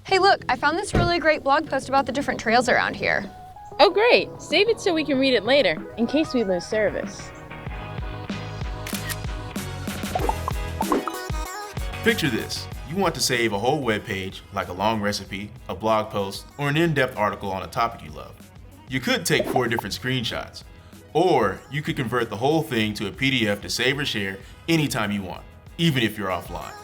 Hey look, I found this really great blog post about the different trails around here. Oh great, save it so we can read it later, in case we lose service. Picture this. You want to save a whole web page, like a long recipe, a blog post, or an in-depth article on a topic you love. You could take 4 different screenshots, or you could convert the whole thing to a PDF to save or share anytime you want, even if you're offline.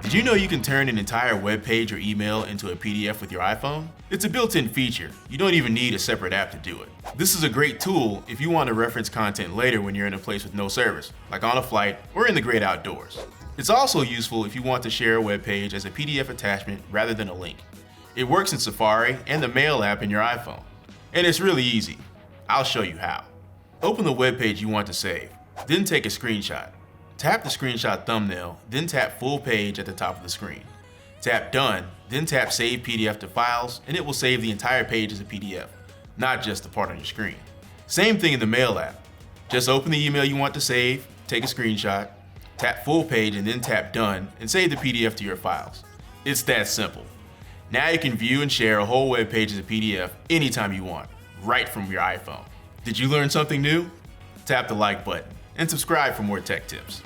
Did you know you can turn an entire web page or email into a PDF with your iPhone? It's a built-in feature. You don't even need a separate app to do it. This is a great tool if you want to reference content later when you're in a place with no service, like on a flight or in the great outdoors. It's also useful if you want to share a web page as a PDF attachment rather than a link. It works in Safari and the Mail app in your iPhone. And it's really easy. I'll show you how. Open the web page you want to save, then take a screenshot. Tap the screenshot thumbnail, then tap Full Page at the top of the screen. Tap Done, then tap Save PDF to Files, and it will save the entire page as a PDF, not just the part on your screen. Same thing in the Mail app. Just open the email you want to save, take a screenshot, tap Full Page, and then tap Done, and save the PDF to your files. It's that simple. Now you can view and share a whole web page as a PDF anytime you want, right from your iPhone. Did you learn something new? Tap the like button and subscribe for more tech tips.